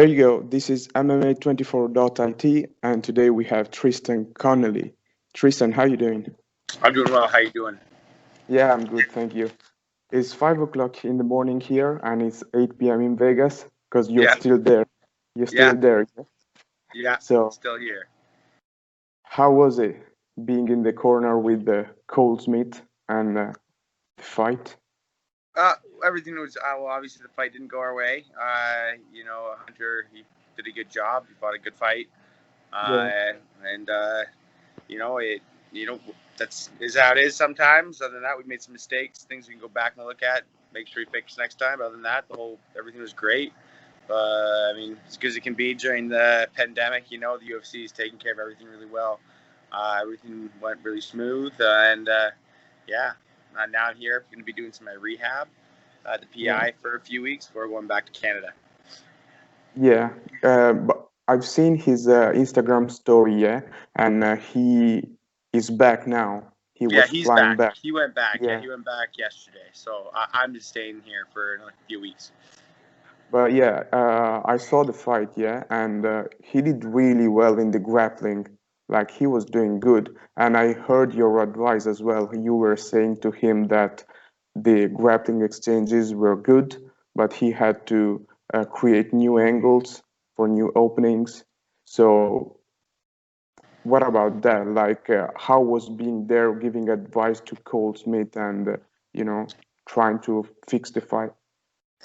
there you go. This is MMA24.it, and today we have Tristan Connelly. Tristan, how you doing? I'm doing well. How you doing? Yeah, I'm good, thank you. It's 5 o'clock in the morning here, and it's 8 p.m. in Vegas because you're Yeah, still there. You're yeah, still there. Yeah? yeah. So, Still here. how was it being in the corner with the Cole Smith and the fight? Uh, Everything was well. Obviously, the fight didn't go our way. Hunter he did a good job. He fought a good fight. Yeah, And it. You know, that's is how it is sometimes. Other than that, we made some mistakes, things we can go back and look at, make sure we fix next time. But other than that, everything was great. I mean, as good as it can be during the pandemic, the UFC is taking care of everything really well. Everything went really smooth, yeah, now I'm here. I'm going to be doing some of my rehab, the yeah, PI for a few weeks before going back to Canada. yeah. But I've seen his Instagram story, yeah, and he is back now. He Yeah, was he's flying back. back. He went back. Yeah, Yeah. he went back yesterday. So I'm just staying here for another few weeks. But yeah, I saw the fight, yeah, and he did really well in the grappling. Like he was doing good. And I heard your advice as well. You were saying to him that the grappling exchanges were good, but he had to create new angles for new openings. So, what about that? Like, how was being there giving advice to Cole Smith and, you know, trying to fix the fight?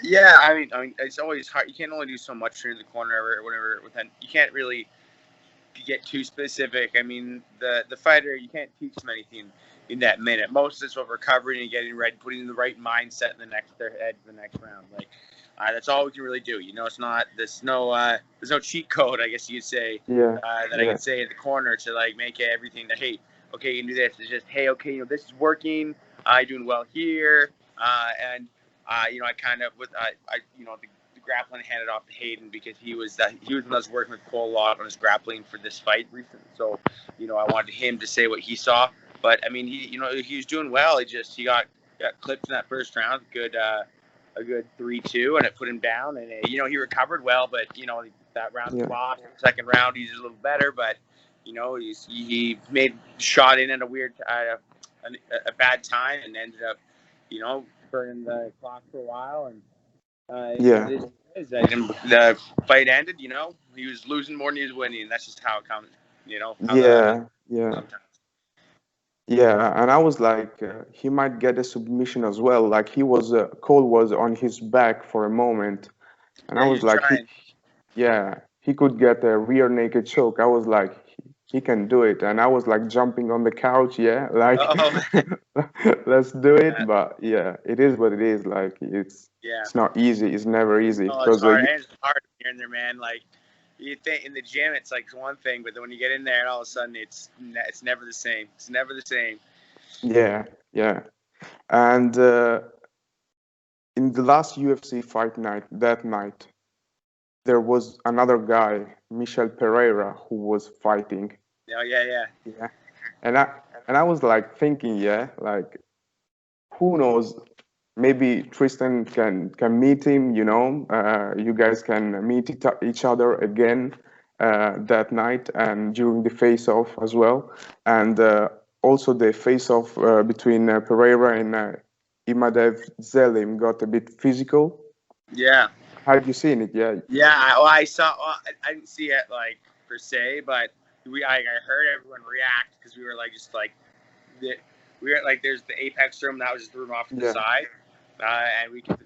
Yeah, I mean, it's always hard. You can't only do so much in the corner or whatever. You can't really get too specific. I mean, the fighter, you can't teach them anything in that minute. Most of it's about recovering and getting ready, putting in the right mindset in their head for the next round. Like that's all we can really do. It's not there's no cheat code, I guess you'd say, Yeah, that I yeah, could say in the corner to like make everything that hey, okay, you can do this. It's just hey, okay, this is working. I'm doing well here, and I kind of with the grappling handed off to Hayden because he was the one that was working with Cole a lot on his grappling for this fight recently. So, I wanted him to say what he saw. But I mean, he was doing well. He got clipped in that first round, a good 3-2, and it put him down. And he recovered well, but that round he yeah. lost. Second round he's a little better, but he made shot in at a bad time and ended up burning the clock for a while and. Yeah, It is. The fight ended. He was losing more than he was winning. That's just how it comes. How yeah, yeah, sometimes. yeah. And I was like, he might get a submission as well. Like Cole was on his back for a moment, and I Yeah, was he's like, trying. yeah, he could get a rear naked choke. I was like, he can do it, and I was like jumping on the couch, yeah, like, Oh, let's do it. But yeah, it is what it is. Like, yeah. it's not easy. It's never easy Oh, it's because hard. And it's hard here and there, man. Like you think in the gym, it's like one thing, but then when you get in there, and all of a sudden, it's never the same. It's never the same. yeah, yeah. And in the last UFC fight night, that night, there was another guy, Michel Pereira, who was fighting. Oh, yeah, yeah. Yeah. And I was like thinking, yeah, like who knows? Maybe Tristan can meet him, you guys can meet each other again that night and during the face off as well. And also the face off between Pereira and Imadev Zelim got a bit physical. Yeah. Have you seen it? Yeah. Yeah, I saw. Well, I didn't see it like per se, but I heard everyone react because we were like just like the, we were like there's the apex room that was just thrown off to the Yeah. side, and we kind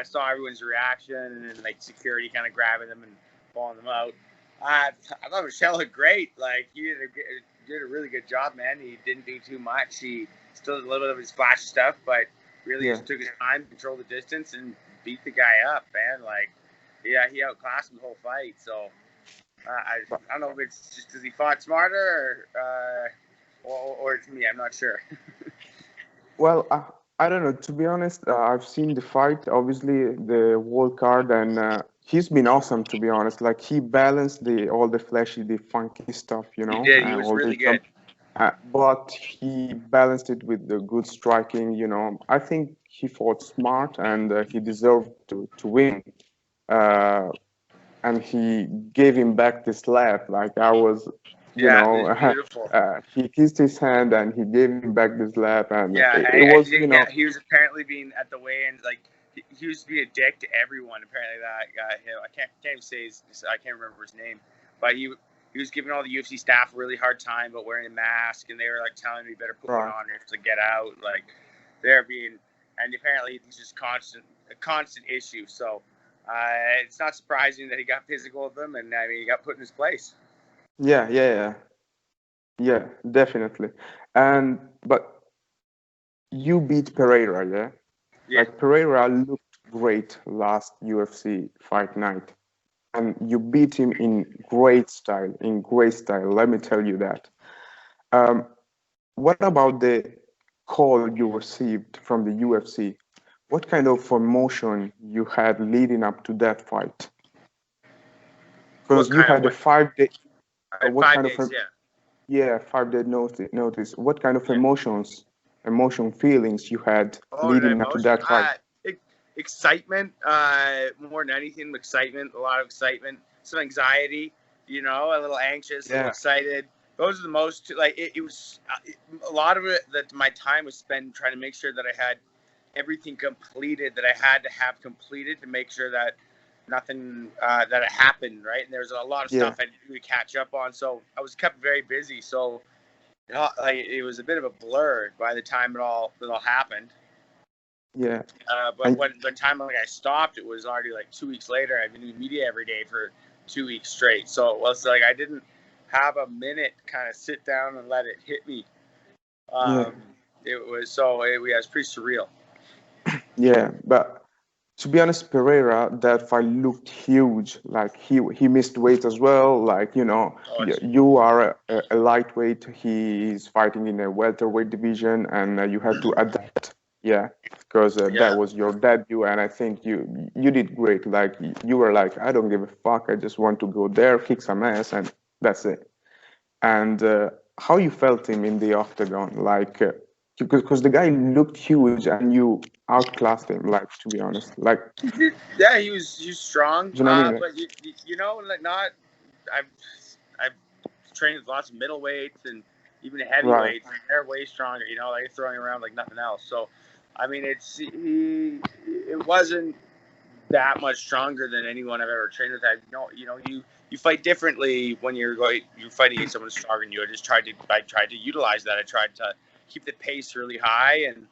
of saw everyone's reaction and then like security kind of grabbing them and pulling them out. I thought Michelle looked great. Like he did a really good job, man. He didn't do too much. He still did a little bit of his flash stuff, but really Yeah. just took his time, controlled the distance, and beat the guy up, man. Like, yeah, he outclassed him the whole fight. So I don't know if it's just because he fought smarter or it's me. I'm not sure. Well, I don't know. To be honest, I've seen the fight, obviously the world card, and he's been awesome. To be honest, like he balanced the all the flashy, the funky stuff, He did. He and was all the really good. jump. But he balanced it with the good striking. I think he fought smart, and he deserved to win. Uh, and he gave him back the slap. Like I was, you Yeah, it know, was beautiful. he kissed his hand and he gave him back the slap, and Yeah, it was, yeah, he was apparently being at the weigh-ins, like he was being a dick to everyone. Apparently, that guy, him, I can't even say I can't remember his name, but he was giving all the UFC staff a really hard time about wearing a mask, and they were like telling him, "You better put one right. on or to get out." Like they're being, and apparently it's just a constant issue. So it's not surprising that he got physical with them, and I mean he got put in his place. Yeah, yeah, yeah, yeah, definitely. And but you beat Pereira, yeah? Yeah. Like Pereira looked great last UFC fight night, and you beat him in great style, in great style. Let me tell you that. Um, what about the call you received from the UFC? What kind of emotion you had leading up to that fight? What Because you kind of had a what? 5 day. I had What five kind of days. Yeah. yeah 5 day notice? What kind of Yeah. feelings you had Oh, the leading up to emotion. that fight? Excitement. More than anything, excitement. A lot of excitement. Some anxiety. You know, a little anxious, a little Yeah, excited. Those are the most like it was. A lot of it that my time was spent trying to make sure that I had everything completed that I had to have completed to make sure that nothing that it happened right. And there's a lot of yeah, stuff I had to do to catch up on. So I was kept very busy. So like it was a bit of a blur by the time it all happened. yeah. But And when the time like I stopped, it was already like 2 weeks later. I've been doing media every day for 2 weeks straight. So it was like I didn't have a minute to kind of sit down and let it hit me. yeah, Um, it was pretty surreal. yeah. But to be honest, Pereira, that fight looked huge. Like he missed weight as well. Like Oh, it's you are a lightweight. He is fighting in a welterweight division, and you had to adapt. Yeah, because that yeah, was your debut, and I think you did great. Like you were like, I don't give a fuck. I just want to go there, kick some ass, and that's it. And how you felt him in the octagon, like because the guy looked huge and you outclassed him, like, to be honest, like, yeah. He was strong, you know what I mean? Like, but you know like not. I've trained with lots of middleweights and even right, heavyweights, and they're way stronger. You know, like they're throwing around like nothing else. So, I mean, it wasn't that much stronger than anyone I've ever trained with. You fight differently when you're fighting against someone stronger than you. I tried to utilize that. I tried to keep the pace really high and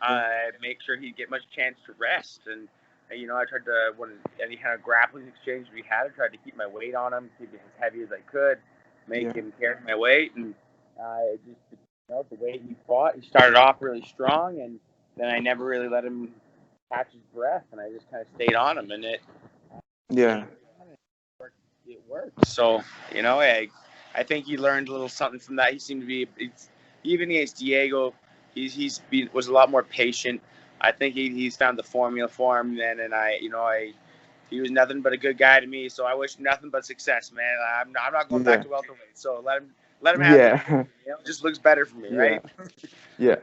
yeah, make sure he'd get much chance to rest. And I tried to when any kind of grappling exchange we had, I tried to keep my weight on him, keep it as heavy as I could, make yeah, him carry my weight. And just the way he fought, he started off really strong, and then I never really let him catch his breath, and I just kind of stayed on him, and yeah, it worked. So I think he learned a little something from that. He seemed to be even against Diego. Was a lot more patient. I think he's found the formula for him then, and he was nothing but a good guy to me. So I wish nothing but success, man. I'm not going back yeah, to welterweight. So let him have the yeah, division. It just looks better for me, yeah, right? yeah.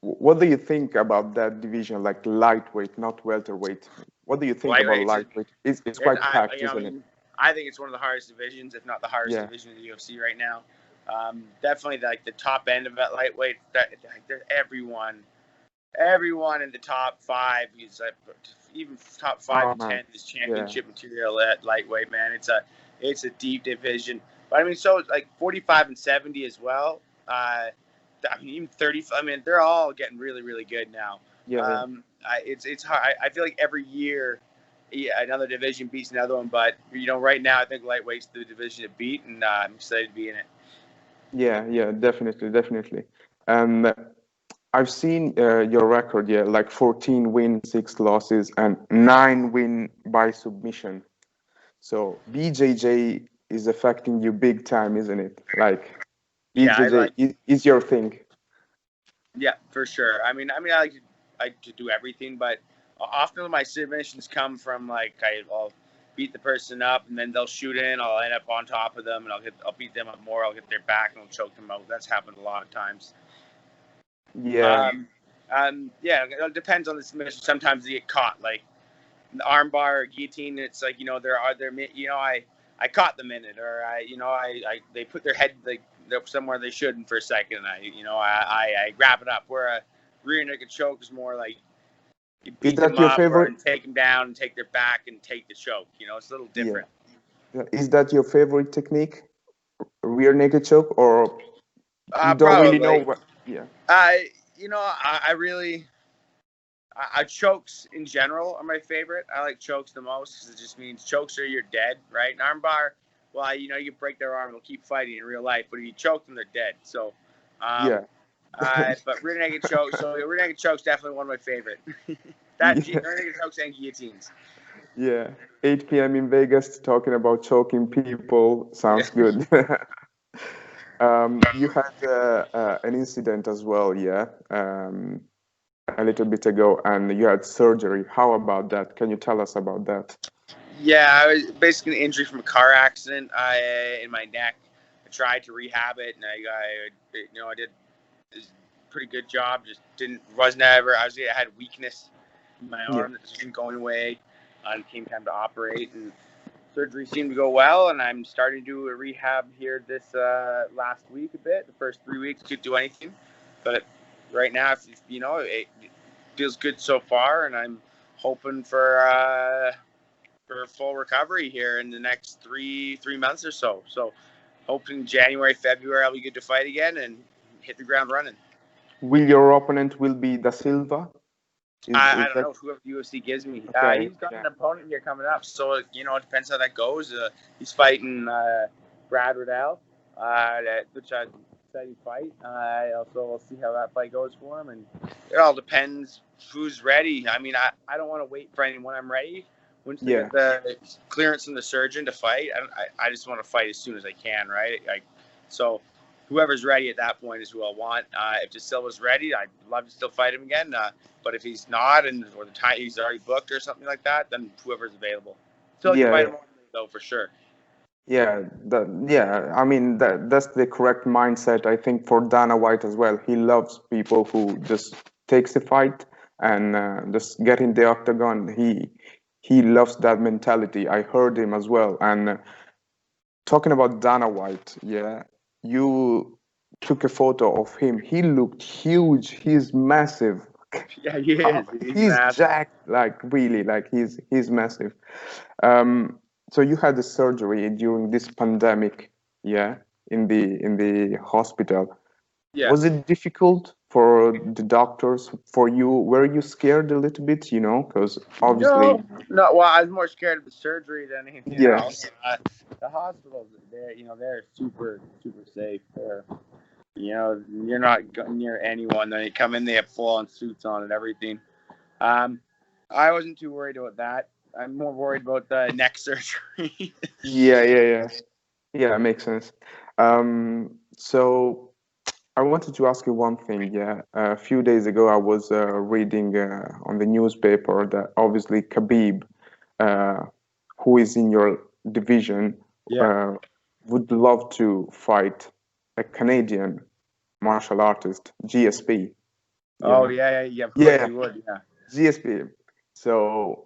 What do you think about that division, like lightweight, not welterweight? What do you think about Lightweight, lightweight? It's quite packed, I isn't it? mean, I think it's one of the hardest divisions, if not the hardest Yeah, division in the UFC right now. Definitely like the top end of that lightweight. Everyone in the top five is even top five oh and man, 10 is yeah, championship material at lightweight. Man, it's a deep division. But I mean, so like 45 and 70 as well. I mean, even 30. I mean, they're all getting really, really good now. yeah, yeah, It's hard. I feel like every year, yeah, another division beats another one. But right now, I think lightweight's the division to beat, and I'm excited to be in it. yeah, yeah, definitely, definitely. And I've seen your record, yeah, like 14 wins, 6 losses, and 9 win by submission. So BJJ is affecting you big time, isn't it? Like Yeah, I BJJ like. is your thing. Yeah, for sure. I like to do everything, but often my submissions come from like I'll beat the person up and then they'll shoot in. I'll end up on top of them and I'll beat them up more. I'll get their back and I'll choke them out. That's happened a lot of times. Yeah, Um, yeah, it depends on the submission. Sometimes they get caught. Like armbar or guillotine, it's like, I caught them in it, or they put their head like somewhere they shouldn't for a second, and I wrap it up. Where a rear naked choke is more like you Is beat that them your up or favorite? and take them down and take their back and take the choke. It's a little Yeah. different. Is that your favorite technique? Rear naked choke, or you don't really know Probably. what? Yeah. I really chokes in general are my favorite. I like chokes the most because it just means chokes are you're dead, right? An armbar, well, you break their arm, they'll keep fighting in real life, but if you choke them, they're dead. So, um, Yeah. but rear naked choke. So rear naked choke's definitely one of my favorite. Yeah. Rear naked chokes and guillotines. Yeah. 8 p.m. in Vegas, talking about choking people sounds Yeah. good. You had an incident as well, yeah, a little bit ago, and you had surgery. How about that? Can you tell us about that? Yeah, I was basically an injury from a car accident. In my neck. I tried to rehab it, and I did a pretty good job. Just didn't wasn't ever. I had weakness in my Yeah. arm that just wasn't going away. And it came time to operate, and surgery seemed to go well. And I'm starting to do a rehab here this last week a bit. The first 3 weeks couldn't do anything, but right now, it feels good so far, and I'm hoping for full recovery here in the next three months or so. So hoping January, February I'll be good to fight again and hit the ground running. Will your opponent will be Da Silva? I Is don't that know whoever the UFC gives me. okay? He's got Yeah. an opponent here coming up, so it depends how that goes. He's fighting Brad Riddell, which I exciting fight. Also we'll see how that fight goes for him, and it all depends who's ready. I mean, I don't want to wait for anyone. I'm ready once they Yeah. get the clearance from the surgeon to fight. I just want to fight as soon as I can, right? So whoever's ready at that point is who I want. If De Silva's ready, I'd love to still fight him again. But if he's not, or the time he's already booked or something like that, then whoever's available. Still like to Yeah. fight Yeah. him though for sure. Yeah, I mean that's the correct mindset. I think for Dana White as well. He loves people who just takes the fight and just get in the octagon. He loves that mentality. I heard him as well. And talking about Dana White, yeah, you took a photo of him. He looked huge. He's massive. Yeah, he How, is. He's he's massive. jacked, like really, like he's massive. Um, so you had the surgery during this pandemic, yeah, in the hospital. Yeah. Was it difficult for the doctors, for you? Were you scared a little bit, because obviously, No. Well, I was more scared of the surgery than anything yeah, else. The hospitals, they're super, super safe. You're not near anyone. They come in, they have full-on suits on and everything. Um, I wasn't too worried about that. I'm more worried about the neck surgery. yeah, yeah, makes sense. So I wanted to ask you one thing. Yeah, a few days ago, I was reading on the newspaper that obviously Khabib, uh, who is in your division, Yeah. uh, would love to fight a Canadian martial artist, GSP. Oh Yeah, yeah. Of course yeah, you would. Yeah. GSP. So,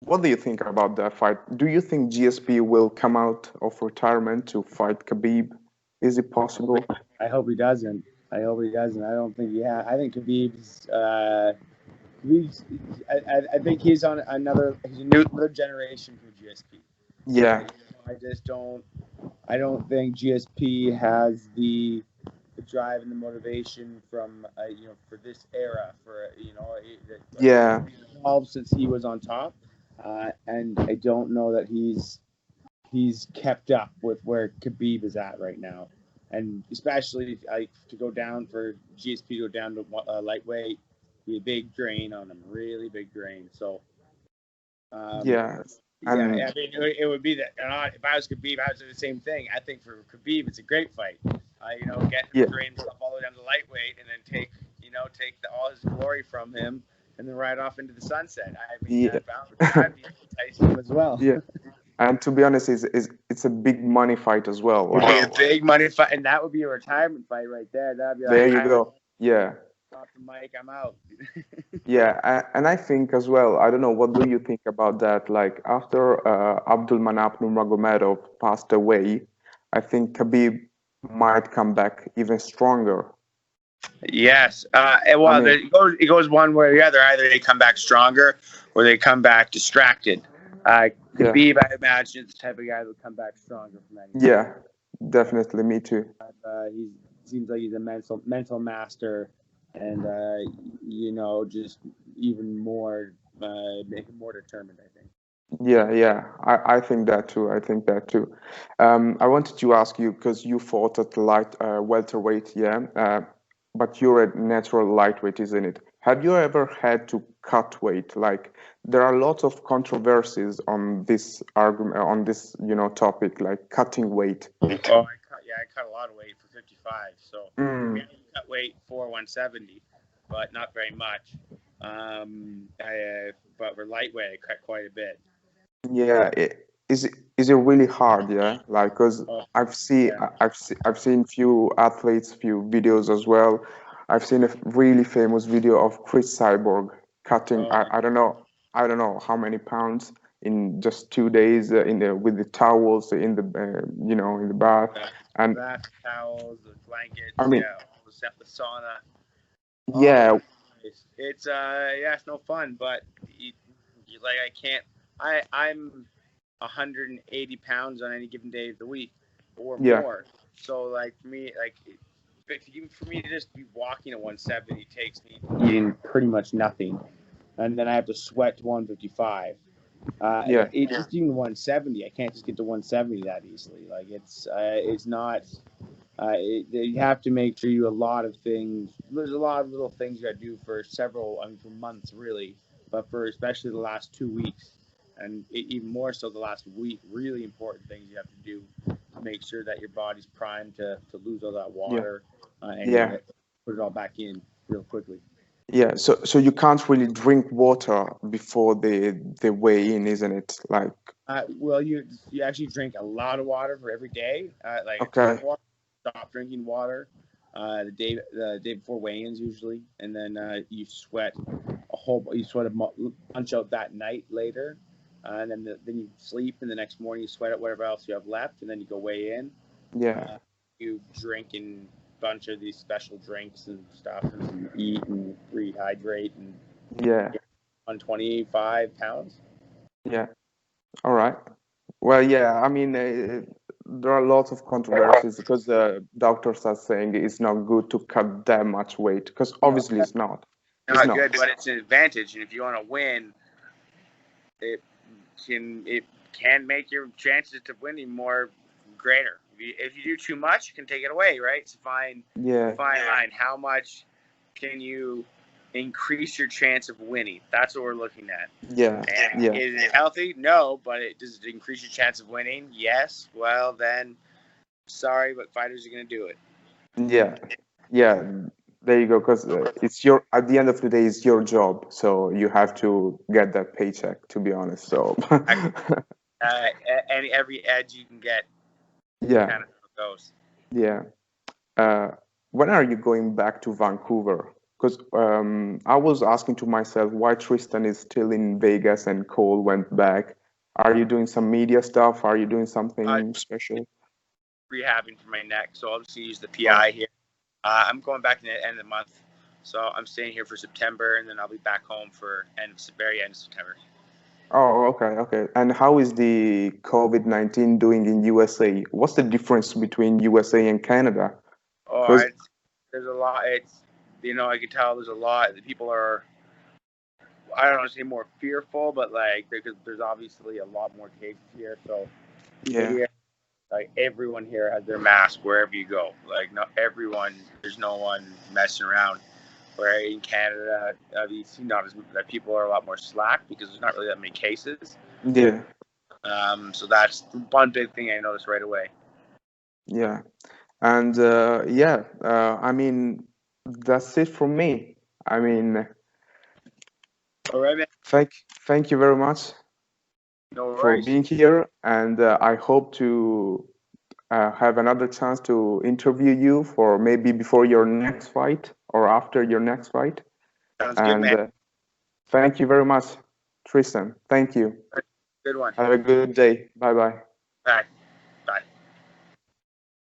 what do you think about that fight? Do you think GSP will come out of retirement to fight Khabib? Is it possible? I hope he doesn't. I hope he doesn't. I don't think. Yeah, I think Khabib's. Khabib's I think he's on another. He's a new another generation from GSP. Yeah, I just don't. I don't think GSP has the drive and the motivation from for this era for yeah, he's evolved since he was on top, and I don't know that he's kept up with where Khabib is at right now, and especially to go down for GSP to go down to lightweight, be a big drain on him, really big drain. So um, yeah. yeah, And I mean, it would be that. If I was Khabib, I would do the same thing. I think for Khabib, it's a great fight. Get him yeah, to drain himself all the way down to lightweight, and then take all his glory from him, and then ride off into the sunset. I mean, yeah, that'd be enticing as well. yeah. And to be honest, it's a big money fight as well. It'd Like be a big money fight, and that would be a retirement fight right there. That'd be like there you go. Yeah, drop the mic, I'm out. Yeah, and I think as well, I don't know, what do you think about that? Like after Abdulmanap Nurmagomedov passed away, I think Khabib might come back even stronger. Yes. I Well, mean, it goes one way or the other. Either they come back stronger or they come back distracted. yeah, Khabib, I imagine, is the type of guy that will come back stronger from anything. yeah, definitely, me too. He seems like he's a mental master, and just even more make him more determined. I think. Yeah, yeah, I think that too. I think that too. I wanted to ask you because you fought at light welterweight, yeah, but you're a natural lightweight, isn't it? Have you ever had to cut weight? Like there are lots of controversies on this argument, on this, topic, like cutting weight. Oh, I cut a lot of weight for 55. So I mean, Mm, I cut weight for 170, but not very much. But for lightweight, I cut quite a bit. yeah, is it really hard? Yeah, like because Oh, yeah. I've seen few athletes, few videos as well. I've seen a really famous video of Chris Cyborg cutting. Oh, I don't know how many pounds in just 2 days in the with the towels in the in the bath. the And bath towels, the I blankets, mean, yeah, all the sauna. Oh, yeah, it's no fun, but like I can't. I'm 180 pounds on any given day of the week or yeah, more. So like for me, even for me to just be walking at 170 takes me eating pretty much nothing, and then I have to sweat to 155. yeah, It just even 170. I can't just get to 170 that easily. Like it's not. You have to make sure you do a lot of things. There's a lot of little things you got to do for several, I mean, for months really, but for especially the last 2 weeks, and even more so the last week. Really important things you have to do to make sure that your body's primed to lose all that yeah, water and yeah. put it all back in real quickly. Yeah, so you can't really drink water before the weigh in, isn't it? Like, Well, you actually drink a lot of water for every day, like a ton okay, of water. Stop drinking water the day before weigh-ins usually, and then you sweat you sweat a bunch out that night later, and then you sleep, and the next morning you sweat out whatever else you have left, and then you go weigh in. yeah, Uh, you drink a bunch of these special drinks and stuff, and you eat and rehydrate and yeah, get on 25 pounds. yeah. All right. Well, yeah. I mean, there are lots of controversies because doctors are saying it's not good to cut that much weight because No, obviously it's not. It's not not. good, but it's an advantage. And if you want to win, it it can make your chances of winning more greater. If you do too much, you can take it away, right? It's a Yeah, fine line. How much can you increase your chance of winning? That's what we're looking at. yeah, And yeah, is it healthy? No, but does it increase your chance of winning? Yes. Well, then, sorry, but fighters are going to do it. yeah, yeah. There you go. Because it's your at the end of the day, it's your job, so you have to get that paycheck. To be honest, so Every edge you can get is yeah, kind of how it goes. yeah. Uh, when are you going back to Vancouver? Because I was asking to myself why Tristan is still in Vegas and Cole went back. Are you doing some media stuff? Are you doing Uh, something special? Rehabbing for my neck, so I'll just use the Oh, PI here. I'm going back in the end of the month, so I'm staying here for September, and then I'll be back home for very end of September. oh, okay, okay. And how is the COVID-19 doing in USA? What's the difference between USA and Canada? Oh, Because there's a lot. I can tell there's a lot. People are, I don't want to say more fearful, but like because there's obviously a lot more cases here. So yeah, here, like everyone here has their mask wherever you go. Like not everyone, there's no one messing around. Where in Canada, you see not as that people are a lot more slack because there's not really that many cases. yeah, So that's one big thing I noticed right away. yeah. And yeah, I mean, that's it from me. I mean, All right, man. thank thank you very much No for worries. being here, and I hope to have another chance to interview you for maybe before your next fight or after your next fight. Sounds good, And man. thank you very much, Tristan. Thank you. Good one. Have a good day. Bye bye. Bye.